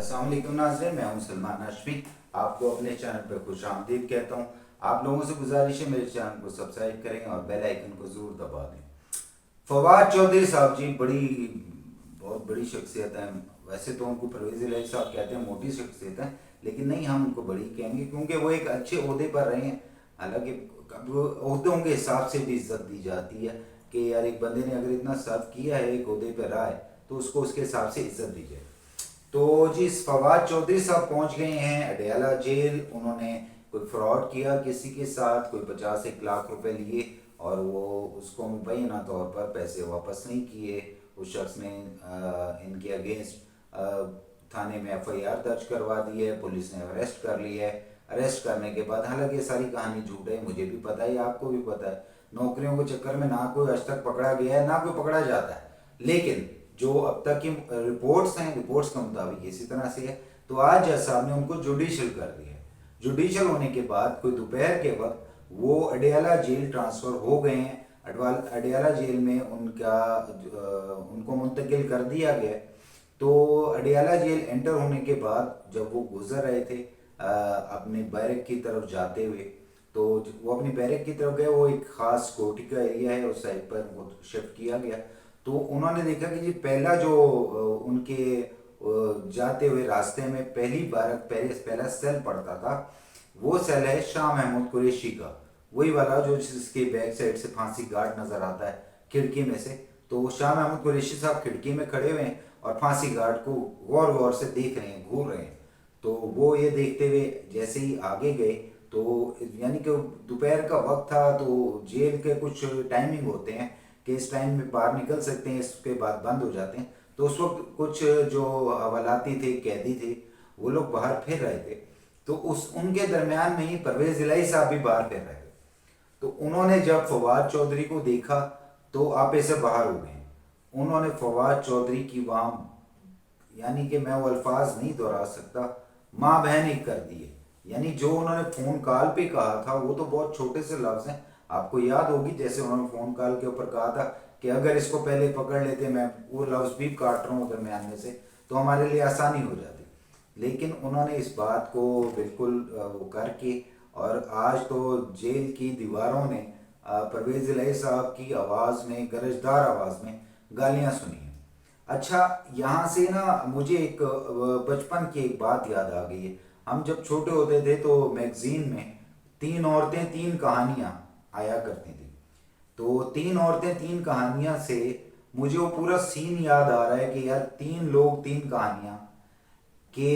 अस्सलाम वालेकुम नाज़रीन, मैं हूं सलमान हाशमी। आपको अपने चैनल पर खुश आमदीद कहता हूं। आप लोगों से गुजारिश है मेरे चैनल को सब्सक्राइब करें और बेल आइकन को ज़रूर दबा दें। फवाद चौधरी साहब जी बहुत बड़ी शख्सियत हैं। वैसे तो उनको परवेज़ इलाही साहब कहते हैं, मोटी शख्सियत है, लेकिन नहीं, हम उनको बड़ी कहेंगे क्योंकि वो एक अच्छे ओहदे पर रहे हैं। हालांकि ओहदों के हिसाब से भी इज्जत दी जाती है कि यार एक बंदे ने अगर इतना सर्व किया है, एक ओहदे पर रहा है, तो उसको उसके हिसाब से इज्जत दी जाए। तो जी फवाद चौधरी साहब पहुंच गए हैं अडयाला जेल। उन्होंने कोई फ्रॉड किया किसी के साथ, कोई 50-1 लाख रुपए लिए और वो उसको मुबैना तौर पर पैसे वापस नहीं किए। उस शख्स ने इनके अगेंस्ट थाने में FIR दर्ज करवा दी है, पुलिस ने अरेस्ट कर लिया है। अरेस्ट करने के बाद, हालांकि ये सारी कहानी झूठ है, मुझे भी पता है, आपको भी पता है, नौकरियों के चक्कर में ना कोई आज तक पकड़ा गया है ना कोई पकड़ा जाता है। लेकिन जो अब तक की रिपोर्ट्स हैं, रिपोर्ट्स के मुताबिक इसी तरह से है। तो आज जज साहब ने उनको जुडिशल कर दिया। जुडिशल होने के बाद कोई दोपहर के वक्त वो अडयाला जेल ट्रांसफ़र हो गए हैं। अडयाला जेल में उनको मुंतकिल कर दिया गया। तो अडयाला जेल एंटर होने के बाद जब वो गुजर रहे थे अपने बैरक की तरफ जाते हुए, तो वो अपनी बैरक की तरफ गए। वो एक ख़ास कोठी का एरिया है, उस साइड पर वो शिफ्ट किया गया। तो उन्होंने देखा कि जी पहला जो उनके जाते हुए रास्ते में पहला सेल पड़ता था, वो सेल है शाह महमूद कुरैशी का, वही वाला जो जिसके बैक साइड से फांसी गार्ड नजर आता है खिड़की में से। तो शाह महमूद कुरैशी साहब खिड़की में खड़े हुए हैं और फांसी गार्ड को गौर गौर से देख रहे हैं, घूर रहे हैं। तो वो ये देखते हुए जैसे ही आगे गए, तो यानी कि दोपहर का वक्त था, तो जेल के कुछ टाइमिंग होते हैं कि इस टाइम में बाहर निकल सकते हैं, इसके बाद बंद हो जाते हैं। तो उस वक्त कुछ जो हवालाती थे, कैदी थे, वो लोग बाहर फिर रहे थे। तो उनके दरमियान में ही परवेज़ इलाही साहब भी बाहर फिर रहे थे। तो उन्होंने जब फवाद चौधरी को देखा तो आपे से बाहर हो गए। उन्होंने फवाद चौधरी की वहाँ, यानी कि मैं वो अल्फाज नहीं दोहरा सकता, माँ बहन एक कर दिए। यानी जो उन्होंने फ़ोन कॉल पे कहा था वो तो बहुत छोटे से लफ्ज़ हैं। आपको याद होगी जैसे उन्होंने फ़ोन कॉल के ऊपर कहा था कि अगर इसको पहले पकड़ लेते, मैं वो लफ्ज़ भी काट रहा हूँ दरमियान में से, तो हमारे लिए आसानी हो जाती। लेकिन उन्होंने इस बात को बिल्कुल वो करके, और आज तो जेल की दीवारों ने परवेज़ इलाही साहब की आवाज़ में, गरजदार आवाज़ में गालियाँ सुनी हैं। अच्छा, यहाँ से ना मुझे एक बचपन की एक बात याद आ गई है। हम जब छोटे होते थे तो मैगजीन में 3 औरतें 3 कहानियाँ आया करती थी। तो 3 औरतें 3 कहानियाँ से मुझे वो पूरा सीन याद आ रहा है कि यार 3 लोग 3 कहानियाँ के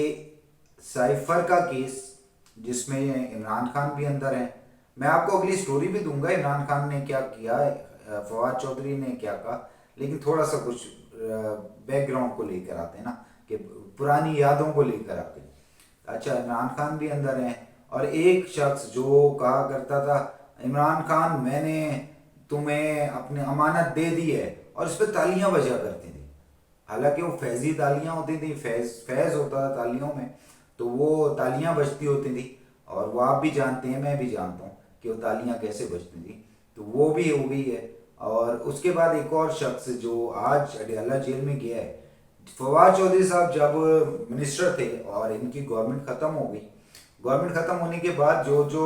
साइफर का केस, जिसमें इमरान खान भी अंदर है। मैं आपको अगली स्टोरी भी दूंगा इमरान खान ने क्या किया, फवाद चौधरी ने क्या कहा, लेकिन थोड़ा सा कुछ बैकग्राउंड को लेकर आते हैं ना, कि पुरानी यादों को लेकर आते हैं। अच्छा, इमरान खान भी अंदर हैं। और एक शख्स जो कहा करता था, इमरान खान मैंने तुम्हें अपनी अमानत दे दी है, और इस पर तालियां बजा करती थी। हालांकि वो फैजी तालियां होती थी, फैज होता था तालियों में, तो वो तालियां बजती होती थी। और वो आप भी जानते हैं, मैं भी जानता हूँ कि वो तालियां कैसे बजती थी। तो वो भी हो गई है। और उसके बाद एक और शख्स जो आज अडयाला जेल में गया है, फवाद चौधरी साहब जब मिनिस्टर थे और इनकी गवर्नमेंट ख़त्म हो गई, गवर्नमेंट ख़त्म होने के बाद जो जो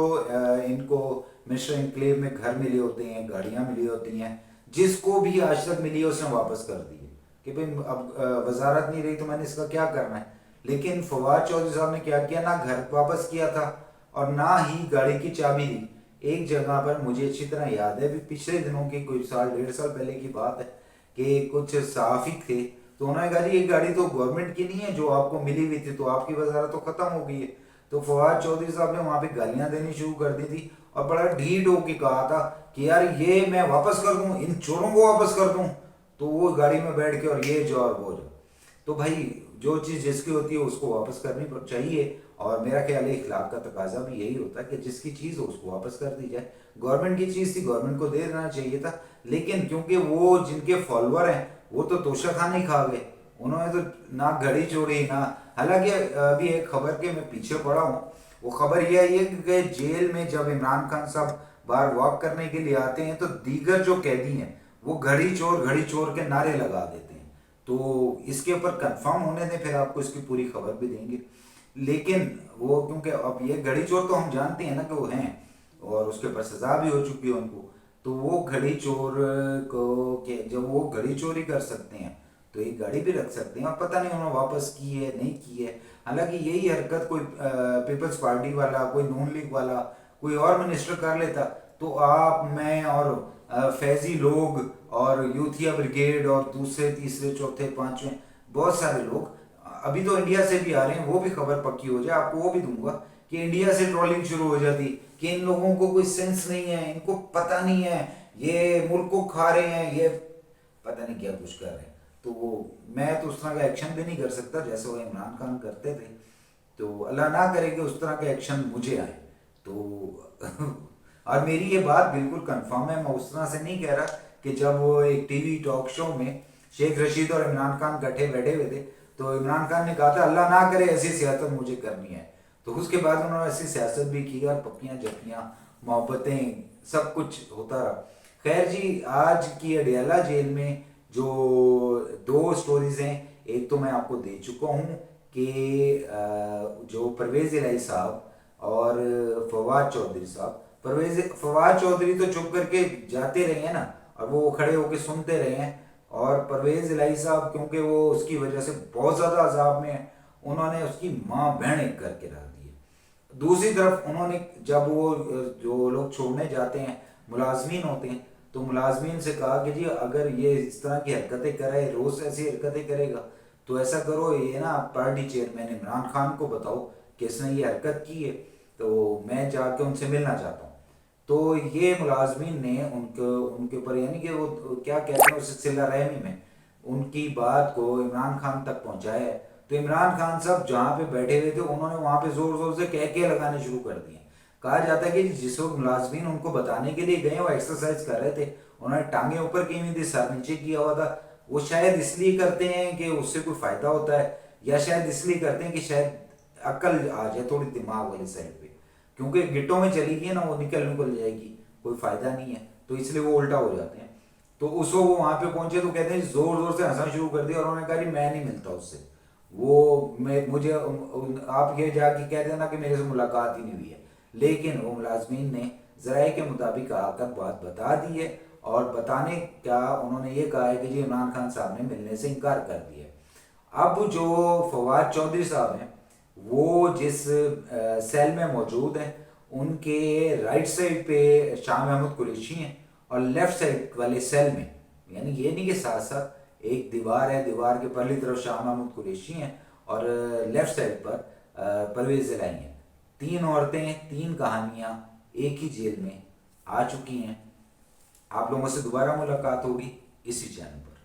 इनको मिनिस्टर इनक्लेव में घर मिले होते हैं, गाड़ियाँ मिली होती हैं, जिसको भी आज तक मिली है उसने वापस कर दी है कि भाई अब वजारत नहीं रही तो मैंने इसका क्या करना है। लेकिन फवाद चौधरी साहब ने क्या किया, ना घर वापस किया था और ना ही गाड़ी की चाबी दी। एक जगह पर मुझे अच्छी तरह याद है, भी पिछले दिनों की, कोई 1.5 साल पहले की बात है, कि कुछ सहाफ़ी थे, तो उन्होंने कहा जी ये गाड़ी तो गवर्नमेंट की नहीं है जो आपको मिली हुई थी, तो आपकी वजारत तो ख़त्म हो गई है। तो फवाद चौधरी साहब ने वहाँ पे गालियाँ देनी शुरू कर दी थी और बड़ा ढीठ होके कहा था कि यार ये मैं वापस कर दूँ, इन चोरों को वापस कर दूँ। तो वो गाड़ी में बैठ के और ये जो और वो जो, तो भाई जो चीज़ जिसकी होती है उसको वापस करनी चाहिए। और मेरा ख्याल है इखलाक का तकाजा भी यही होता है कि जिसकी चीज़ हो उसको वापस कर दी जाए। गवर्नमेंट की चीज़ थी, गवर्नमेंट को दे देना चाहिए था। लेकिन क्योंकि वो जिनके फॉलोअर हैं वो तो तोशा खाने खा गए, उन्होंने तो ना घड़ी छोड़ी ना। हालांकि अभी एक खबर के मैं पीछे पड़ा हूँ, वो खबर यह है कि जेल में जब इमरान खान साहब बाहर वॉक करने के लिए आते हैं तो दीगर जो कैदी हैं वो घड़ी चोर के नारे लगा देते हैं। تو اس کے اوپر کنفرم ہونے دیں، پھر آپ کو اس کی پوری خبر بھی دیں گے. لیکن وہ کیونکہ اب یہ گھڑی چور تو ہم جانتے ہیں نا کہ وہ ہیں، اور اس کے اوپر سزا بھی ہو چکی ہے ان کو. تو وہ گھڑی چور کو کہ جب وہ گھڑی چوری کر سکتے ہیں تو ایک گاڑی بھی رکھ سکتے ہیں، اور پتہ نہیں انہوں نے واپس کی ہے نہیں کی ہے. حالانکہ یہی حرکت کوئی پیپلز پارٹی والا، کوئی نون لیگ والا، کوئی اور منسٹر کر لیتا تو آپ، میں اور فیضی لوگ اور یوتھیا بریگیڈ اور دوسرے تیسرے چوتھے پانچویں بہت سارے لوگ ابھی تو انڈیا سے بھی آ رہے ہیں، وہ بھی خبر پکی ہو جائے آپ کو وہ بھی دوں گا کہ انڈیا سے ٹرولنگ شروع ہو جاتی کہ ان لوگوں کو کوئی سینس نہیں ہے، ان کو پتہ نہیں ہے، یہ ملک کو کھا رہے ہیں، یہ پتہ نہیں کیا کچھ کر رہے ہیں. تو وہ میں تو اس طرح کا ایکشن بھی نہیں کر سکتا جیسے وہ عمران خان کرتے تھے. تو اللہ نہ کرے کہ اس طرح کے ایکشن مجھے آئے تو اور میری یہ بات بالکل کنفرم ہے، میں اس طرح سے نہیں کہہ رہا کہ جب وہ ایک ٹی وی ٹاک شو میں شیخ رشید اور عمران خان کٹھے بیٹھے ہوئے تھے تو عمران خان نے کہا تھا اللہ نہ کرے ایسی سیاست مجھے کرنی ہے. تو اس کے بعد انہوں نے ایسی سیاست بھی کی اور پکیاں جپیاں محبتیں سب کچھ ہوتا رہا. خیر جی، آج کی اڈیالہ جیل میں جو دو سٹوریز ہیں، ایک تو میں آپ کو دے چکا ہوں کہ جو پرویز الہی صاحب اور فواد چودھری صاحب، فواد چودھری تو چپ کر کے جاتے رہے ہیں نا، اور وہ کھڑے ہو کے سنتے رہے ہیں، اور پرویز الہی صاحب کیونکہ وہ اس کی وجہ سے بہت زیادہ عذاب میں ہیں، انہوں نے اس کی ماں بہن ایک کر کے رکھ دی ہے. دوسری طرف انہوں نے جب وہ جو لوگ چھوڑنے جاتے ہیں ملازمین ہوتے ہیں تو ملازمین سے کہا کہ جی اگر یہ اس طرح کی حرکتیں کرے، روز ایسی حرکتیں کرے گا تو ایسا کرو، یہ نا پارٹی چیئرمین عمران خان کو بتاؤ کہ اس نے یہ حرکت کی ہے تو میں جا کے ان سے ملنا چاہتا ہوں. تو یہ ملازمین نے ان کے اوپر یعنی کہ وہ کیا کہتے ہیں اس صلہ رحمی میں ان کی بات کو عمران خان تک پہنچایا ہے. تو عمران خان صاحب جہاں پہ بیٹھے ہوئے تھے انہوں نے وہاں پہ زور زور سے کہہ لگانے شروع کر دیے. کہا جاتا ہے کہ جس وقت ملازمین ان کو بتانے کے لیے گئے وہ ایکسرسائز کر رہے تھے، انہوں نے ٹانگیں اوپر کی ہوئی تھی، سر نیچے کیا ہوا تھا. وہ شاید اس لیے کرتے ہیں کہ اس سے کوئی فائدہ ہوتا ہے، یا شاید اس لیے کرتے ہیں کہ شاید عقل آ جائے تھوڑی دماغ والی سائڈ پہ، کیونکہ گٹوں میں چلی گئی نا وہ نکل جائے گی، کوئی فائدہ نہیں ہے، تو اس لیے وہ الٹا ہو جاتے ہیں. تو اس وقت وہ وہاں پہ پہنچے تو کہتے ہیں زور زور سے ہنسنا شروع کر دیا، اور انہوں نے کہا جی میں نہیں ملتا اس سے، وہ مجھے آپ یہ جا کے کہہ دینا کہ میرے سے ملاقات ہی نہیں ہوئی ہے. لیکن وہ ملازمین نے ذرائع کے مطابق آ کر بات بتا دی ہے، اور بتانے کیا انہوں نے یہ کہا ہے کہ جی عمران خان صاحب نے ملنے سے انکار کر دیا ہے. اب جو فواد چودھری صاحب ہیں وہ جس سیل میں موجود ہیں ان کے رائٹ سائڈ پہ شاہ محمود قریشی ہیں، اور لیفٹ سائڈ والے سیل میں یعنی یہ نہیں کہ ساتھ ساتھ ایک دیوار ہے، دیوار کے پہلی طرف شاہ محمود قریشی ہیں اور لیفٹ سائڈ پر پرویز الہی ہیں. تین عورتیں، تین کہانیاں ایک ہی جیل میں آ چکی ہیں. آپ لوگوں سے دوبارہ ملاقات ہوگی اسی چینل پر.